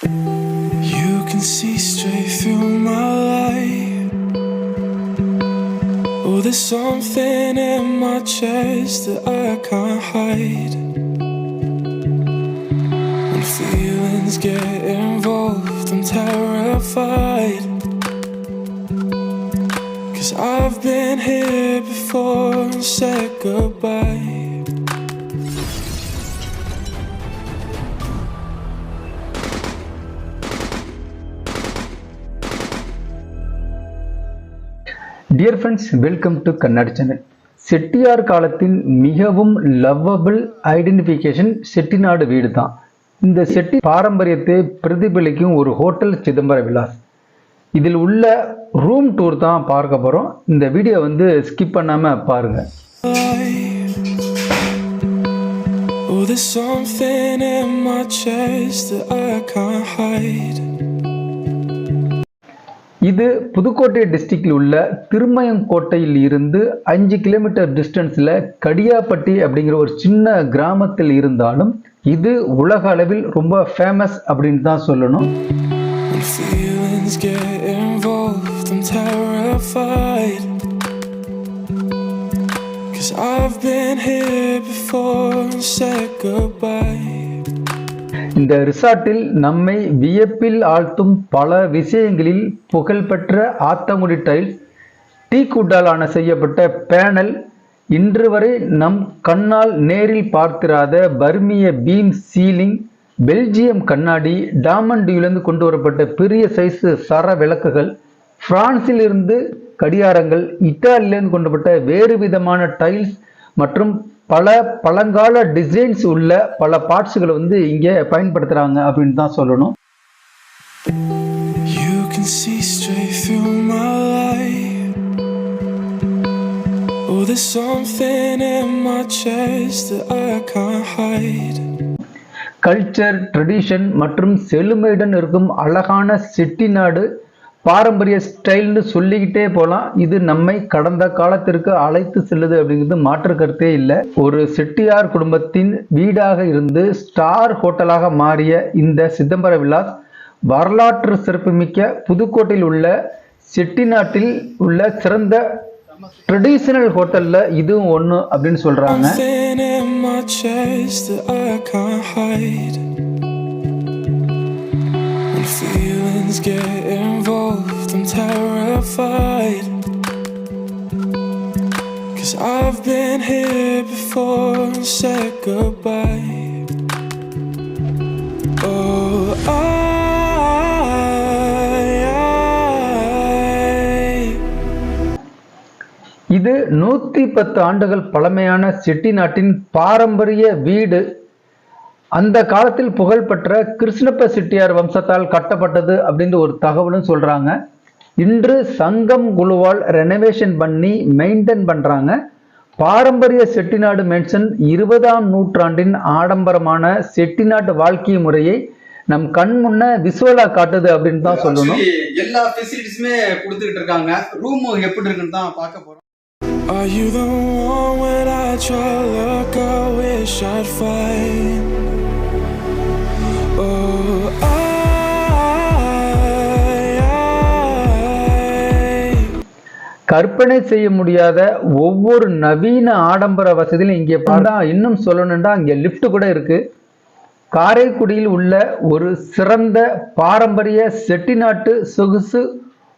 You can see straight through my life. Oh, there's something in my chest that I can't hide. When feelings get involved, I'm terrified. 'Cause I've been here before and said goodbye. Dear friends, welcome to Kannadi channel. Chettiar காலத்தின் மிகவும் lovable identification Chettinad வீடு தான். இந்த செட்டி பாரம்பரியத்தை பிரதிபலிக்கும் ஒரு hotel சிதம்பர விலாஸ். இதில் உள்ள ரூம் டூர் தான் பார்க்க போகிறோம். இந்த வீடியோ வந்து ஸ்கிப் பண்ணாமல் பாருங்க. இது புதுக்கோட்டை டிஸ்ட்ரிக்டில் உள்ள திருமயங்கோட்டையில் இருந்து 5 கிலோமீட்டர் டிஸ்டன்ஸில் கடியாப்பட்டி அப்படிங்கிற ஒரு சின்ன கிராமத்தில் இருந்தாலும் இது உலக அளவில் ரொம்ப ஃபேமஸ் அப்படின்னு தான் சொல்லணும். இந்த ரிசார்ட்டில் நம்மை வியப்பில் ஆழ்த்தும் பல விஷயங்களில் புகழ்பெற்ற ஆத்தங்குடி டைல்ஸ், டீ குட்டால் செய்யப்பட்ட பேனல், இன்று வரை நம் கண்ணால் நேரில் பார்த்திராத பர்மிய பீம் சீலிங், பெல்ஜியம் கண்ணாடி, டாமண்டியிலிருந்து கொண்டு வரப்பட்ட பெரிய சைஸ் சர விளக்குகள், பிரான்சில் இருந்து கடியாரங்கள், இத்தாலியிலிருந்து கொண்டு வரப்பட்ட வேறு விதமான டைல்ஸ் மற்றும் பல பழங்கால டிசைன்ஸ் உள்ள பல பார்ட்ஸ்களை வந்து இங்கே பயன்படுத்துறாங்க அப்படின்னு தான் சொல்லணும். கல்ச்சர், ட்ரெடிஷன் மற்றும் செழுமையுடன் இருக்கும் அழகான செட்டிநாடு பாரம்பரிய ஸ்டைல்னு சொல்லிக்கிட்டே போகலாம். இது நம்மை கடந்த காலத்திற்கு அழைத்து செல்லுது அப்படிங்கிறது மாற்று கருத்தே இல்லை. ஒரு செட்டியார் குடும்பத்தின் வீடாக இருந்து ஸ்டார் ஹோட்டலாக மாறிய இந்த சிதம்பர விலாஸ் வரலாற்று சிறப்புமிக்க புதுக்கோட்டையில் உள்ள செட்டிநாட்டில் உள்ள சிறந்த ட்ரெடிஷனல் ஹோட்டல்ல இதுவும் ஒன்று அப்படின்னு சொல்றாங்க. Feelings get involved, I'm terrified. 'Cause I've been here before and said goodbye. Oh, இது 110 ஆண்டுகள் பழமையான செட்டிநாட்டின் பாரம்பரிய வீடு. அந்த காலத்தில் புகழ்பெற்ற கிருஷ்ணப்ப செட்டியார் வம்சத்தால் கட்டப்பட்டது அப்படின்னு ஒரு தகவலும் சொல்றாங்க. இன்று சங்கம் குழுவால் ரெனோவேஷன் பண்ணி மெயின்டைன் பண்றாங்க. பாரம்பரிய செட்டிநாடு மென்ஷன் 20ஆம் நூற்றாண்டின் ஆடம்பரமான செட்டிநாட்டு வாழ்க்கை முறையை நம் கண் முன்ன விசுவலா காட்டுது அப்படின்னு தான் சொல்லணும். எல்லா ஃபெசிலிட்டிஸுமே கொடுத்துக்கிட்டு இருக்காங்க. ரூம் எப்படி இருக்குன்னு தான் பார்க்க போறோம். Are you the one when I try to look, I wish I'd find. கற்பனை செய்ய முடியாத ஒவ்வொரு நவீன ஆடம்பர வசதியிலும் இங்கே பார்த்தா, இன்னும் சொல்லணும்னா இங்கே லிஃப்ட் கூட இருக்கு. காரைக்குடியில் உள்ள ஒரு சிறந்த பாரம்பரிய செட்டிநாட்டு சொகுசு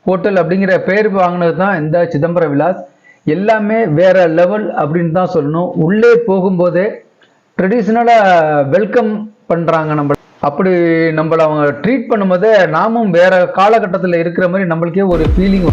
ஹோட்டல் அப்படிங்கிற பெயர் வாங்கினது தான் இந்த சிதம்பர விலாஸ். எல்லாமே வேற லெவல் அப்படின்னு தான் சொல்லணும். உள்ளே போகும்போதே ட்ரெடிஷ்னலா வெல்கம் பண்றாங்க. அப்படி நம்மள அவங்க ட்ரீட் பண்ணும்போது நாமும் வேற காலகட்டத்தில் இருக்கிற மாதிரி நம்மளுக்கே ஒரு ஃபீலிங்.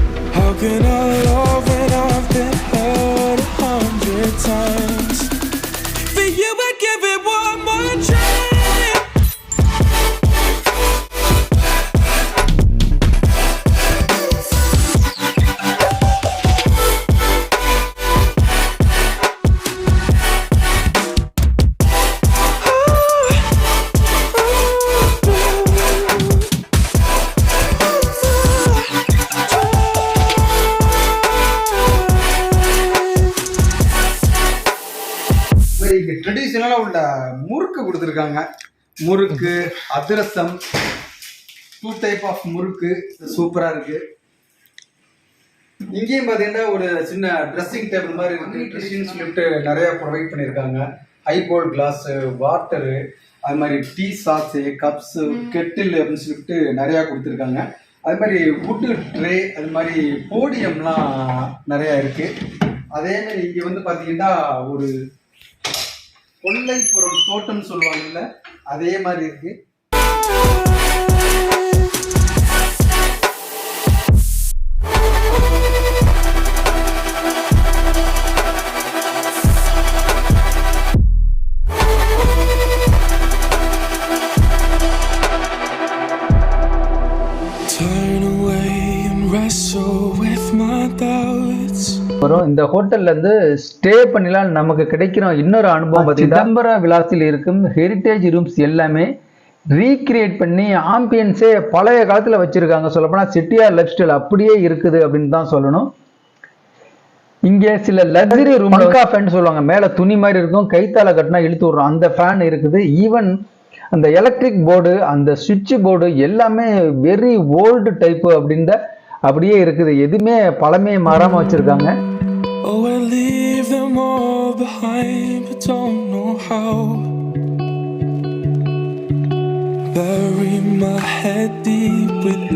ட்ரெடிஷனலா உள்ள முறுக்கு கொடுத்துருக்காங்க. முறுக்கு, அதிரசம், 2 டைப் ஆஃப் முறுக்கு சூப்பரா இருக்கு. இங்கேயும் பாத்தீங்கன்னா ஒரு சின்ன ட்ரெஸ்ஸிங் டேபிள் மாதிரி நியூட்ரிஷன் சொல்லிட்டு நிறைய ப்ரொவைட் பண்ணியிருக்காங்க. ஹைபோல் கிளாஸ், வாட்டரு, அது மாதிரி டீ சாஸு, கப்ஸு, கெட்டில் அப்படின்னு சொல்லிட்டு நிறையா கொடுத்துருக்காங்க. அது மாதிரி வுட்டு ட்ரே, அது மாதிரி போடியம்லாம் நிறையா இருக்கு. அதே மாதிரி இங்கே வந்து பார்த்தீங்கன்னா ஒரு கொல்லைப்புறம் தோட்டம்னு சொல்லுவாங்கல்ல, அதே மாதிரி இருக்கு. இந்த ஹோட்டல்ல இருந்து ஸ்டே பண்ணலாம் நமக்கு கிடைக்கிற இன்னொரு அனுபவம் பார்த்தீங்கன்னா சிதம்பர விலாசில் இருக்கும் ஹெரிட்டேஜ் ரூம்ஸ் எல்லாமே ரீக்ரியேட் பண்ணி ஆம்பியன்ஸே பழைய காலத்தில் வச்சிருக்காங்க. சொல்லப்போனால் செட்டியார் லைஃப் ஸ்டைல் அப்படியே இருக்குது அப்படின்னு தான் சொல்லணும். இங்கே சில லக்ஸரி ரூம் ஃபேன் சொல்லுவாங்க, மேலே துணி மாதிரி இருக்கும், கைத்தால கட்டினா இழுத்து விடுறோம், அந்த ஃபேன் இருக்குது. ஈவன் அந்த எலக்ட்ரிக் போர்டு, அந்த சுவிட்ச் போர்டு எல்லாமே வெரி ஓல்டு டைப்பு அப்படின்ற அப்படியே இருக்குது. எதுவுமே பழமையை மாறாம வச்சிருக்காங்க.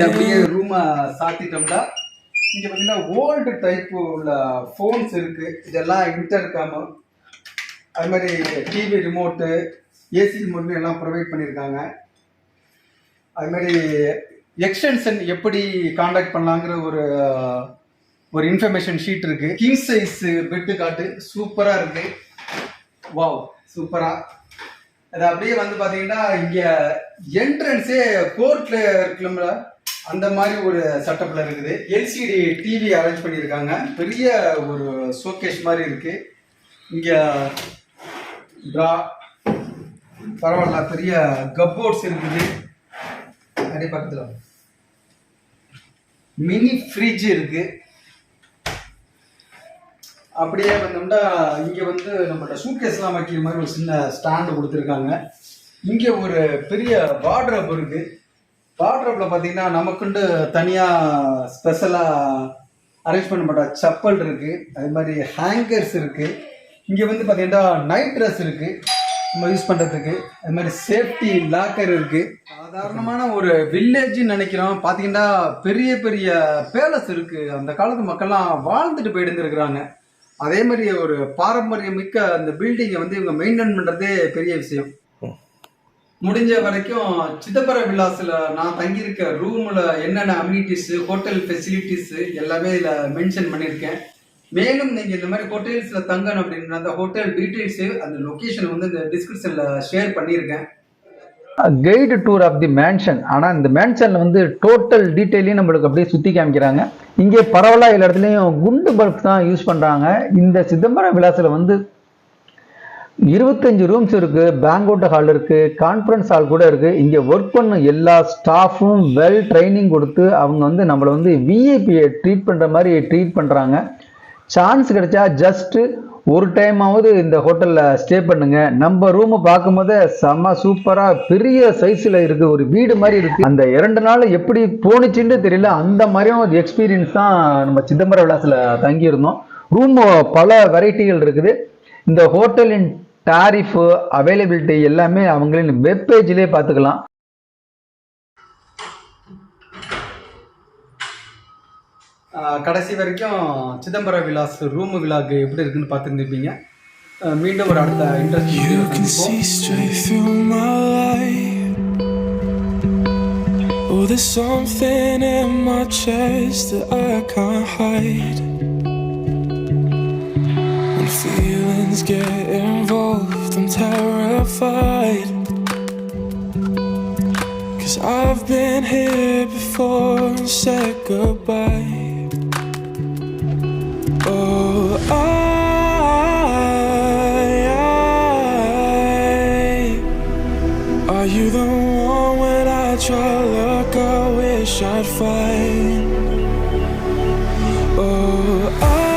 அப்படியே ரூம சாத்திட்டோம்னா இங்க பாத்தீங்கன்னா ஓல்டு டைப் உள்ள போன்ஸ் இருக்கு. இதெல்லாம் இன்டர்காம், அது மாதிரி டிவி ரிமோட்டு, ஏசி ரிமோட் எல்லாம் ப்ரொவைட் பண்ணியிருக்காங்க. அது மாதிரி எக்ஸ்டென்ஷன் எப்படி காண்டாக்ட் பண்ணலாங்கிற ஒரு இன்ஃபர்மேஷன் ஷீட் இருக்கு. கிங் சைஸ் பெட்டு காட்டு சூப்பரா இருக்கு. வாவ், சூப்பரா. அது அப்படியே வந்து பாத்தீங்கன்னா இங்க என்ட்ரன்ஸே கோர்ட்ல இருக்குல்ல, அந்த மாதிரி ஒரு செட்டப்ல இருக்குது. எல்சிடி டிவி அரேஞ்ச் பண்ணியிருக்காங்க. பெரிய ஒரு ஷோகேஸ் மாதிரி இருக்கு. இங்க ட்ரா பரவாயில்ல, பெரிய கப்போர்ட்ஸ் இருக்குது. அப்படியே பக்கத்துல மினி ஃப்ரிட்ஜ் இருக்கு. அப்படியே வந்தோம்னா இங்க வந்து நம்மளோட சூட்கேஸ் எல்லாம் வைக்கிற மாதிரி ஒரு சின்ன ஸ்டாண்டு கொடுத்துருக்காங்க. இங்க ஒரு பெரிய வார்ட்ரோப் இருக்கு. வார்ட்ரோப்ல பாத்தீங்கன்னா நமக்குண்டு தனியா ஸ்பெஷலா அரேஞ்ச் பண்ணப்பட்ட செப்பல் இருக்கு. அது மாதிரி ஹேங்கர்ஸ் இருக்கு. இங்க வந்து பாத்தீங்கன்னா நைட் ட்ரெஸ் இருக்கு நம்ம யூஸ் பண்றதுக்கு. அது மாதிரி சேஃப்டி லாக்கர் இருக்கு. சாதாரணமான ஒரு வில்லேஜ் நினைக்கிறோம். பாத்தீங்கன்னா பெரிய பெரிய பேலஸ் இருக்கு. அந்த காலத்து மக்கள்லாம் வாழ்ந்துட்டு போயிட்டு இருக்கிறாங்க. அதே மாதிரி ஒரு பாரம்பரியம் மிக்க அந்த பில்டிங்கை வந்து இவங்க மெயின்டைன் பண்றதே பெரிய விஷயம். முடிஞ்ச வரைக்கும் சிதம்பர விலாஸ்ல நான் தங்கியிருக்க ரூம்ல என்னென்ன அம்யூனிட்டிஸ், ஹோட்டல் ஃபெசிலிட்டிஸ் எல்லாமே இதுல மென்ஷன் பண்ணியிருக்கேன். மேலும் நீங்க இந்த மாதிரி ஹோட்டல்ஸ்ல தங்கணும் அப்படின்னா அந்த ஹோட்டல் டீடைல்ஸ், அந்த லொகேஷன் வந்து இந்த டிஸ்கிரிப்ஷன்ல ஷேர் பண்ணியிருக்கேன். Guide tour of the mansion. ஆனால் இந்த மேன்ஷனில் வந்து டோட்டல் டீட்டெயிலையும் நம்மளுக்கு அப்படியே சுற்றி காமிக்கிறாங்க. இங்கே பரவலாக எல்லா இடத்துலையும் குண்டு பல்ப் தான் யூஸ் பண்ணுறாங்க. இந்த சிதம்பர விலாசில் வந்து 25 ரூம்ஸ் இருக்குது, பேங்க்அவுட் ஹால் இருக்குது, கான்ஃபரன்ஸ் ஹால் கூட இருக்குது. இங்கே ஒர்க் பண்ண எல்லா ஸ்டாஃபும் வெல் ட்ரைனிங் கொடுத்து அவங்க வந்து நம்மளை வந்து விஐபியை ட்ரீட் பண்ணுற மாதிரி ட்ரீட் பண்ணுறாங்க. சான்ஸ் கிடைச்சா ஜஸ்ட்டு ஒரு டைமாவது இந்த ஹோட்டலில் ஸ்டே பண்ணுங்க. நம்ம ரூமை பார்க்கும்போது செம்ம சூப்பராக பெரிய சைஸில் இருக்குது, ஒரு வீடு மாதிரி இருக்குது. அந்த 2 நாள் எப்படி போணுச்சுன்னு தெரியல, அந்த மாதிரியும் ஒரு எக்ஸ்பீரியன்ஸ் தான் நம்ம சிதம்பர விலாசில் தங்கியிருந்தோம். ரூம் பல வெரைட்டிகள் இருக்குது. இந்த ஹோட்டலின் டாரிஃபு, அவைலபிலிட்டி எல்லாமே அவங்களின் வெப்பேஜ்லேயே பார்த்துக்கலாம். கடைசி வரைக்கும் சிதம்பர விலாஸ் ரூம் விலாக் எப்படி இருக்குன்னு பார்த்துருந்துருப்பீங்க. மீண்டும் ஒரு அடுத்த Feelings get involved, I'm terrified, 'cause I've been here before and said goodbye. Oh, are you the one when I try to look, I wish I'd find? Oh,